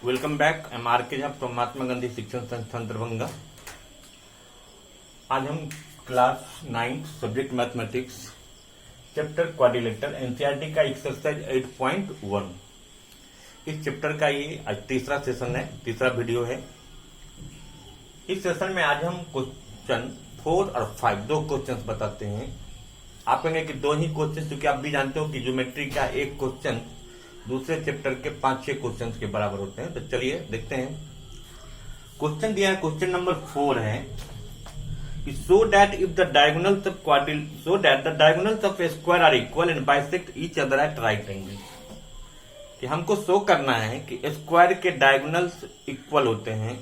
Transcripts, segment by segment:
Welcome back. M R के from Mahatma Gandhi शिक्षण संस्थान दरभंगा। आज हम class 9 subject mathematics chapter quadrilateral NCERT का एक्सरसाइज 8.1 इस चैप्टर का ये आज तीसरा सेशन है, तीसरा वीडियो है। इस सेशन में आज हम क्वेश्चन 4 और 5 दो क्वेश्चंस बताते हैं। आप कहेंगे कि दो ही क्वेश्चन, क्योंकि आप भी जानते हो कि ज्योमेट्री का एक क्वेश्चन दूसरे चैप्टर के 5-6 क्वेश्चंस के बराबर होते हैं। तो चलिए देखते हैं। क्वेश्चन दिया है, क्वेश्चन नंबर 4 है कि so that the diagonals of a square are equal and bisect each other at right angle. कि हमको शो करना है कि स्क्वायर के डायगोनल्स इक्वल होते हैं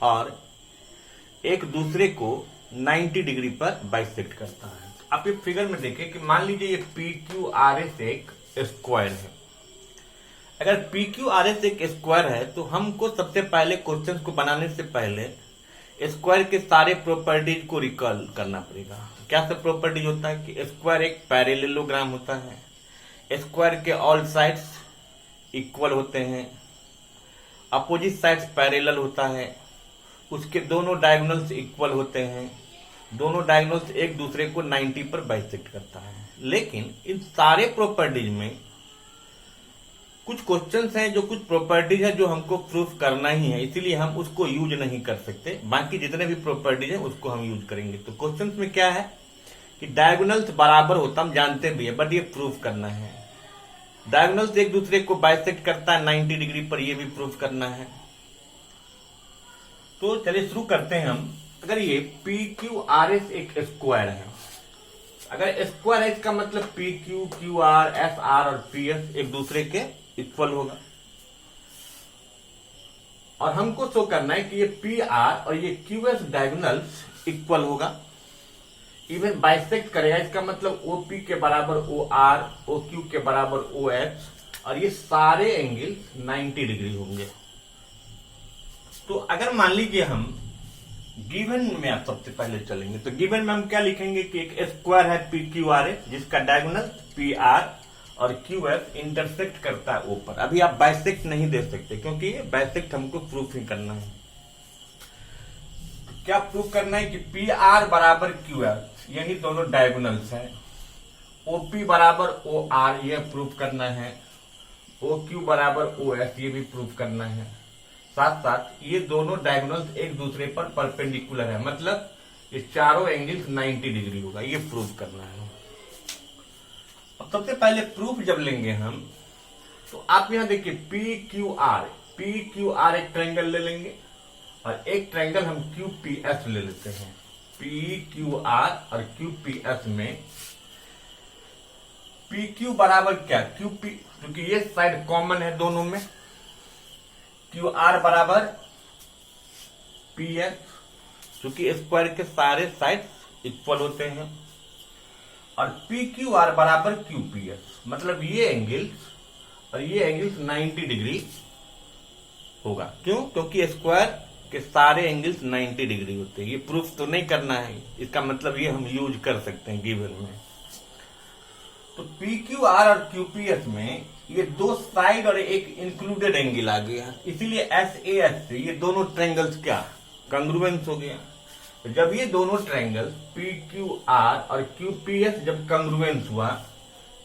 और एक दूसरे को 90 डिग्री पर बाइसेक्ट करता है। आप ये फिगर में देखें कि मान लीजिए ये PQRS एक स्क्वायर है। अगर PQRS एक स्क्वायर है तो हमको सबसे पहले क्वेश्चन को बनाने से पहले स्क्वायर के सारे प्रॉपर्टीज को रिकॉल करना पड़ेगा। क्या सब प्रॉपर्टीज होता है कि स्क्वायर एक पैरेललोग्राम होता है, स्क्वायर के ऑल साइड्स इक्वल होते हैं, अपोजिट साइड्स पैरेलल होता है, उसके दोनों डायगोनल्स इक्वल होते हैं, दोनों डायगोनल्स एक दूसरे को 90 पर बाइसेक्ट करता है। लेकिन इन सारे प्रॉपर्टीज में कुछ क्वेश्चंस हैं, जो कुछ प्रॉपर्टीज है जो हमको प्रूफ करना ही है, इसीलिए हम उसको यूज नहीं कर सकते। बाकी जितने भी प्रॉपर्टीज है उसको हम यूज करेंगे। तो क्वेश्चंस में क्या है कि डायगोनल्स बराबर होता, हम जानते भी है, बट ये प्रूफ करना है। डायगोनल्स एक दूसरे को बाइसेक्ट करता है 90 डिग्री पर, ये भी प्रूफ करना है। तो चलिए शुरू करते हैं हम। अगर ये PQRS एक स्क्वायर है, अगर स्क्वायर है इसका मतलब PQ, QR, SR और PS एक दूसरे के इक्वल होगा। और हमको शो करना है कि ये PR और ये QS डायगोनल्स इक्वल होगा, इवन बाइसेक्ट करेगा। इसका मतलब OP के बराबर OR, OQ के बराबर OH और ये सारे एंगल 90 डिग्री होंगे। तो अगर मान लीजिए हम गिवन में आप सबसे पहले चलेंगे, तो गिवन में हम क्या लिखेंगे कि एक स्क्वायर है PQRS जिसका डायगोनल PR और QS इंटरसेक्ट करता है O पर। अभी आप बाइसेक्ट नहीं दे सकते क्योंकि बाइसेक्ट हमको प्रूफ ही करना है। क्या प्रूफ करना है कि PR बराबर QS, यही दोनों डायगोनल्स हैं। OP बराबर OR, यह प्रूफ करना है। OQ बराबर OS, ये भी प्रूफ करना है। साथ साथ ये दोनों डायगोनल्स एक दूसरे पर परपेंडिकुलर है, मतलब ये चारों एंगल्स 90 डिग्री होगा, ये प्रूफ करना है। अब सबसे पहले प्रूफ जब लेंगे हम, तो आप यहां देखिए PQR एक ट्रायंगल ले लेंगे और एक ट्रायंगल हम QPS ले लेते हैं। PQR और QPS में PQ बराबर क्या, QP, क्योंकि ये साइड कॉमन है दोनों में। QR बराबर PS, क्योंकि स्क्वायर के सारे साइड्स इक्वल होते हैं। और PQR बराबर QPS, मतलब ये एंगल्स और ये एंगल्स 90 डिग्री होगा। क्यों? क्योंकि स्क्वायर के सारे एंगल्स 90 डिग्री होते हैं। ये प्रूफ तो नहीं करना है, इसका मतलब ये हम यूज कर सकते हैं गिवन में। तो PQR और QPS में ये दो साइड और एक इंक्लूडेड एंगल आ गया, इसीलिए SAS से ये दोनों ट्रायंगल्स क्या कंग्रुएंस हो गया। तो जब ये दोनों ट्रायंगल्स PQR और QPS जब कंग्रुएंस हुआ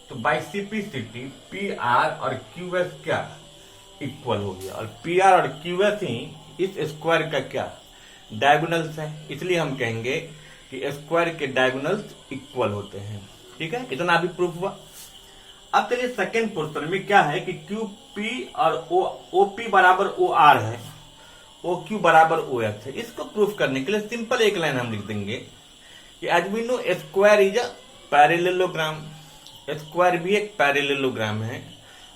तो बाइसिपिसिटी PR और QS क्या इक्वल हो गया। और PR और QS ही इस स्क्वायर का क्या डायगोनल्स है, इसलिए हम कहेंगे कि स्क्वायर के डायगोनल्स इक्वल होते हैं। ठीक है, इतना अभी प्रूफ हुआ। अब चलिए सेकेंड पोर्शन में क्या है कि QP और OP बराबर OR है, OQ बराबर OS है। इसको प्रूफ करने के लिए सिंपल एक लाइन हम लिख देंगे कि as we know square is a parallelogram. Square भी एक पैरेललोग्राम है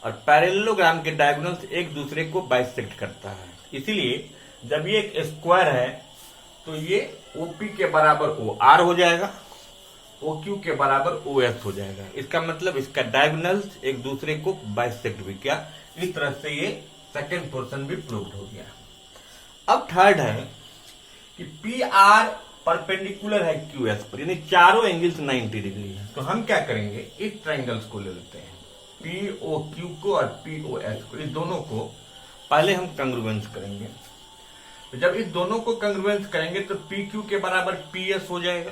और पैरेललोग्राम के डायगोनल्स एक दूसरे को बाइसेक्ट करता है। इसीलिए जब ये एक स्क्वायर है तो ये OP के बराबर OR हो जाएगा, OQ के बराबर OS हो जाएगा। इसका मतलब इसका डायगोनल्स एक दूसरे को बाइसेक्ट भी किया। इस तरह से ये सेकेंड पोर्शन भी प्रूव्ड हो गया। अब थर्ड है कि PR परपेंडिकुलर है QS पर, यानी चारों एंगल्स 90 डिग्री है। तो हम क्या करेंगे, इस ट्रायंगल्स को ले लेते हैं, POQ को और POS को, इस दोनों को पहले हम कंग्रुएंस करेंगे। तो जब इस दोनों को कंग्रुएंस करेंगे तो पी क्यू के बराबर पी एस हो जाएगा,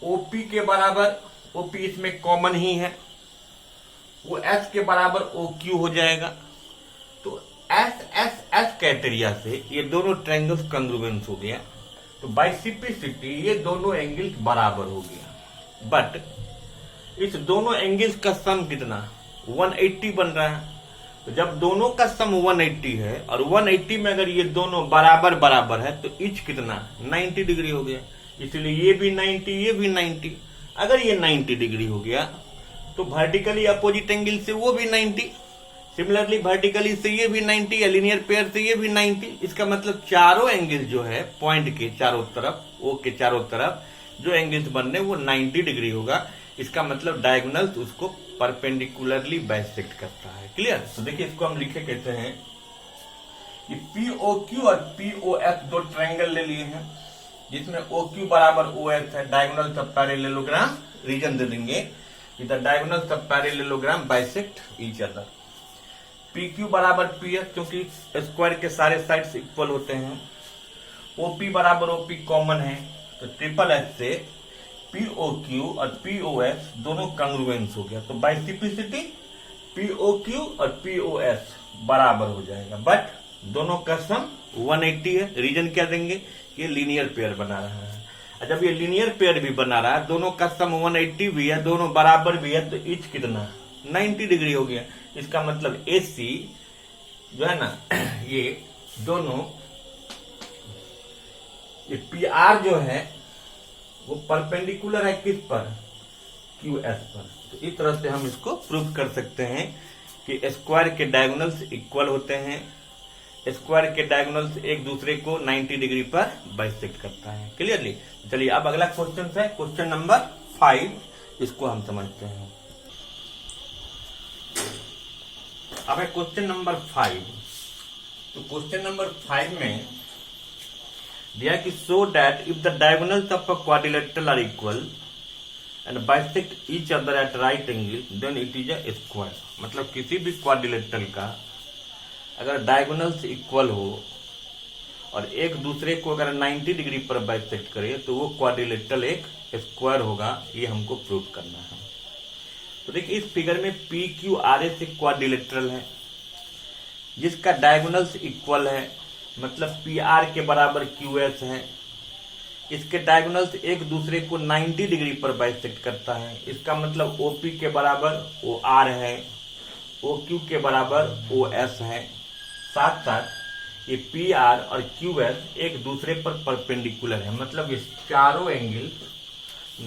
ओपी के बराबर, ओपी इसमें कॉमन ही है, वो एस के बराबर ओ क्यू हो जाएगा। तो एस एस एस क्राइटेरिया से ये दोनों ट्रायंगल्स कंग्रुएंस हो गया। तो बाय सिंप्लिसिटी ये दोनों एंगल्स बराबर हो गया। बट इस दोनों एंगल्स का सम कितना 180 बन रहा है। तो जब दोनों का सम 180 है और 180 में अगर ये दोनों बराबर बराबर है तो इच कितना 90 डिग्री हो गया। इसलिए ये भी 90, ये भी 90। अगर ये 90 डिग्री हो गया तो वर्टिकली अपोजिट एंगल से वो भी 90, सिमिलरली वर्टिकली से ये भी 90 या लीनियर पेयर से ये भी 90। इसका मतलब चारों एंगल जो है पॉइंट के चारों तरफ, ओ के चारों तरफ जो एंगल्स बन रहे हैं वो 90 डिग्री होगा। इसका मतलब डायगोनल्स उसको परपेंडिकुलरली बाइसेक्ट करता है। क्लियर? तो देखिए इसको हम लिखे कहते हैं कि POQ और POS दो ट्रायंगल ले लिए हैं जिसमें OQ बराबर OS है। डायगोनल्स ऑफ पैरेललोग्राम रीजन दे देंगे कि the diagonals of parallelogram bisect each other. PQ बराबर PS क्योंकि स्क्वायर के सारे साइड्स इक्वल होते हैं। OP बराबर OP कॉमन है तो ट्रिपल एच से POQ और POS दोनों कंग्रुएंस हो गया। तो बाय सिंप्लिसिटी POQ और POS बराबर हो जाएगा। बट दोनों का सम 180 है। रीजन क्या देंगे? ये लीनियर पेयर बना रहा है। और जब ये लीनियर पेयर भी बना रहा है, दोनों का सम 180 भी है, दोनों बराबर भी है, तो इच कितना 90 डिग्री हो गया। इसका मतलब AC जो है ना ये दोनों, ये PR जो है वो परपेंडिकुलर है किस पर? QS पर। तो इस तरह से हम इसको प्रूव कर सकते हैं कि स्क्वायर के डायगोनल्स इक्वल होते हैं। स्क्वायर के डायगोनल्स एक दूसरे को 90 डिग्री पर बाइसेक्ट करता है। क्लियरली? चलिए अब अगला क्वेश्चन है क्वेश्चन नंबर 5, इसको हम समझते हैं। अब है क्वेश्चन नंबर 5। तो क्वेश्चन नंबर 5 में दिया कि so that if the diagonals of a quadrilateral are equal and bisect each other at right angle then it is a square. मतलब किसी भी क्वाड्रिलेटरल का अगर डायगोनल्स इक्वल हो और एक दूसरे को अगर 90 डिग्री पर बाइसेक्ट करे तो वो क्वाड्रिलेटरल एक स्क्वायर होगा। ये हमको प्रूव करना है। तो देखिए इस फिगर में PQRS एक क्वाड्रिलेटरल है जिसका डायगोनल्स इक्वल है, मतलब PR के बराबर QS है। इसके डायगोनल्स एक दूसरे को 90 डिग्री पर बाइसेक्ट करता है। इसका मतलब OP के बराबर OR है, OQ के बराबर OS है। साथ साथ ये PR और QS एक दूसरे पर परपेंडिकुलर है, मतलब ये चारों एंगल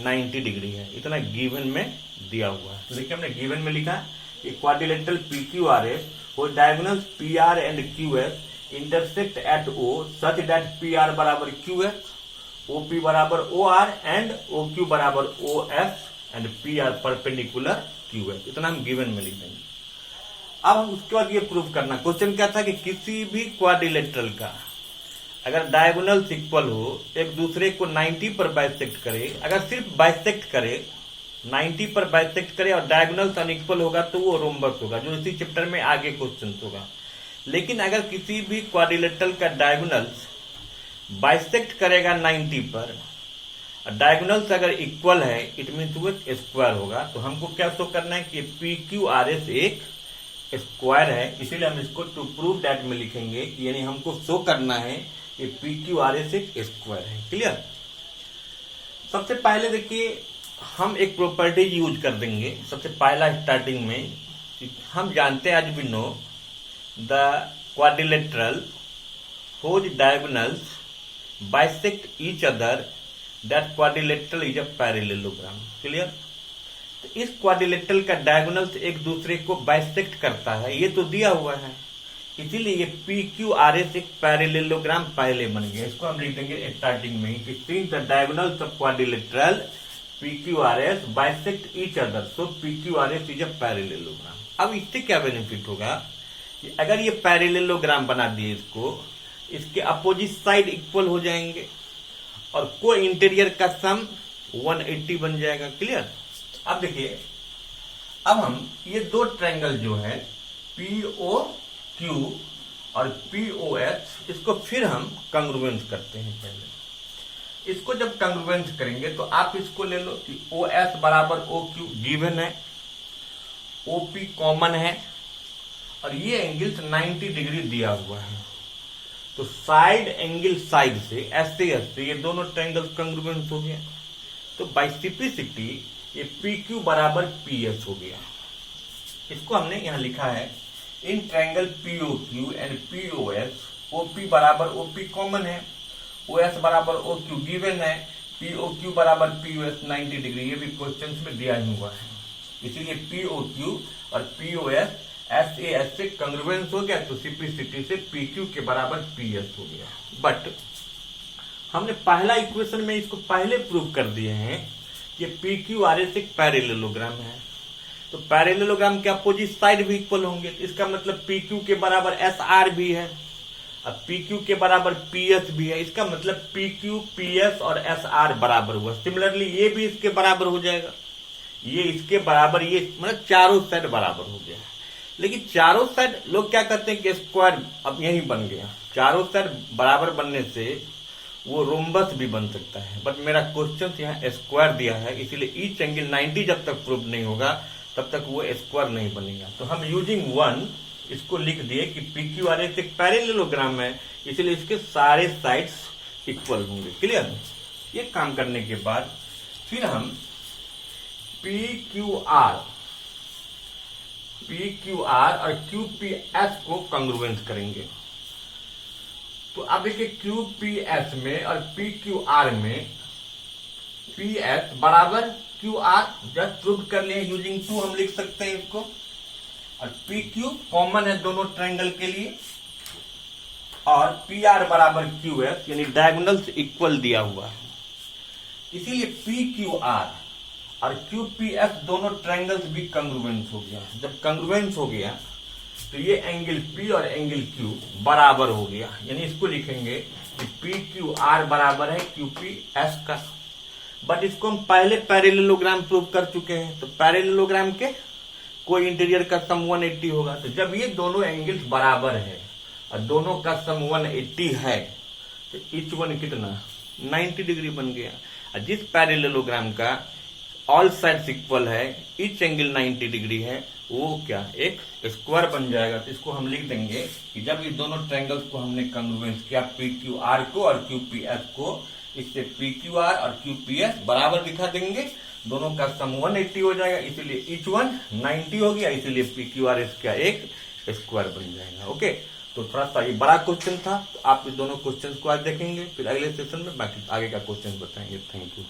90 डिग्री है। इतना गिवन में दिया हुआ है। तो देखिए हमने गिवन में लिखा कि क्वाड्रिलेटरल PQRS और diagonals PR and QS intersect at O such that PR बराबर QS, OP बराबर OR एंड OQ बराबर OS and PR perpendicular QS। इतना हम गिवन में लिख देंगे। अब हम उसके बाद ये प्रूव करना, क्वेश्चन क्या था कि किसी भी क्वाड्रिलेटरल का अगर डायगोनल्स इक्वल हो, एक दूसरे को 90 पर बाइसेक्ट करे, अगर सिर्फ बाइसेक्ट करे 90 पर बाइसेक्ट करे और डायगोनल्स अनइक्वल होगा तो वो रोम्बस होगा, जो इसी चैप्टर में आगे क्वेश्चन होगा। लेकिन अगर किसी भी क्वाड्रिलेटरल का डायगोनल्स बाइसेक्ट करेगा 90 पर और डायगोनल्स अगर इक्वल है, इट मीन्स वो स्क्वायर होगा। तो हमको क्या शो करना है कि PQRS एक स्क्वायर है। इसीलिए हम इसको टू प्रूव दैट में लिखेंगे, यानी हमको शो करना है कि PQRS एक स्क्वायर है। क्लियर? सबसे पहले देखिए हम एक प्रॉपर्टीज यूज कर देंगे। सबसे पहला स्टार्टिंग में हम जानते हैं, आज भी know the quadrilateral whose diagonals bisect each other, that quadrilateral is a parallelogram। Clear? तो इस क्वाड्रिलेटरल का डायगोनल्स एक दूसरे को बाइसेक्ट करता है, ये तो दिया हुआ है। इसीलिए ये PQRS एक पैरेललोग्राम पहले बन गया। इसको हम लिख देंगे स्टार्टिंग में कि since the diagonals of quadrilateral PQRS bisect each other, so PQRS is a parallelogram. अब इससे क्या बेनिफिट होगा कि अगर ये पैरेललोग्राम बना दिए इसको, इसके अपोजिट साइड इक्वल हो जाएंगे और को इंटीरियर का सम 180 बन जाएगा। क्लियर? अब देखिए, अब हम ये दो ट्रायंगल जो है POQ क्यू और POH, इसको फिर हम कंग्रुएंस करते हैं। पहले इसको जब कंग्रुएंस करेंगे तो आप इसको ले लो कि OS बराबर OQ गिवन है, OP कॉमन है और ये एंगल 90 डिग्री दिया हुआ है। तो साइड एंगल साइड से ऐसे ये दोनों ट्रायंगल कंग्रुएंस हो गया। तो बाय सिंपलिसिटी ये PQ बराबर PS हो गया। इसको हमने यहां लिखा है in triangle POQ and POS OP बराबर OP कॉमन है, OS बराबर OQ गिवन है, POQ बराबर POS 90 डिग्री, ये भी क्वेश्चन में दिया ही हुआ है। इसीलिए POQ और POS SAS से कंग्रुएंस हो गया, तो सिंपलिसिटी से PQ के बराबर PS हो गया। बट हमने पहला इक्वेशन में इसको पहले प्रूव कर दिए हैं कि PQRS एक पैरेललोग्राम है। तो पैरेललोग्राम के अपोजिट साइड भी इक्वल होंगे, तो इसका मतलब PQ के बराबर SR भी है और PQ के बराबर PS भी है। इसका मतलब PQ, PS और SR बराबर हुआ। सिमिलरली ये भी इसके बराबर हो जाएगा, ये इसके बराबर, ये मतलब चारों साइड बराबर हो गया। लेकिन चारों साइड लोग क्या करते हैं कि स्क्वायर अब यही बन गया। चारों साइड बराबर बनने से वो रोम्बस भी बन सकता है, बट मेरा क्वेश्चन यहाँ स्क्वायर दिया है, इसीलिए ईच एंगल 90 जब तक प्रूव नहीं होगा तब तक वो स्क्वायर नहीं बनेगा। तो हम यूजिंग 1 इसको लिख दिए कि PQRS एक पैरेललोग्राम है, इसलिए इसके सारे साइड्स इक्वल होंगे। क्लियर? ये काम करने के बाद फिर हम PQR और QPS को कंग्रुएंस करेंगे। तो अब देखिए QPS में और PQR में PS बराबर QR जस्ट प्रूव कर लिए यूजिंग 2 हम लिख सकते हैं इसको, और PQ कॉमन है दोनों ट्रायंगल के लिए, और PR बराबर QS यानी डायगोनल्स इक्वल दिया हुआ है। इसीलिए PQR और QPS दोनों ट्रायंगल्स भी कंग्रुएंस हो गया। जब कंग्रुएंस हो गया तो ये एंगल P और एंगल Q बराबर हो गया, यानी इसको लिखेंगे कि PQR बराबर है QPS का। बट इसको हम पहले पैरेललोग्राम प्रूव कर चुके हैं, तो पैरेललोग्राम के कोई इंटीरियर का सम 180 होगा। तो जब ये दोनों एंगल्स बराबर है और दोनों का सम 180 है तो ईच वन कितना 90 डिग्री बन गया। और जिस पैरेललोग्राम का ऑल साइड्स इक्वल है, ईच एंगल 90 डिग्री है, वो क्या एक स्क्वायर बन जाएगा। तो इसको हम लिख देंगे कि जब ये दोनों ट्रायंगल्स को हमने कंग्रुएंस किया PQR को और QPS को, इससे PQR और QPS बराबर दिखा देंगे, दोनों का सम 180 हो जाएगा, इसीलिए ईच वन 90 हो गया, इसीलिए PQRS का एक स्क्वायर बन जाएगा। ओके, तो थोड़ा सा ये बड़ा क्वेश्चन था, तो आप इस दोनों क्वेश्चन को आज देखेंगे, फिर अगले सेशन में बाकी आगे का क्वेश्चन बताएंगे। Thank you.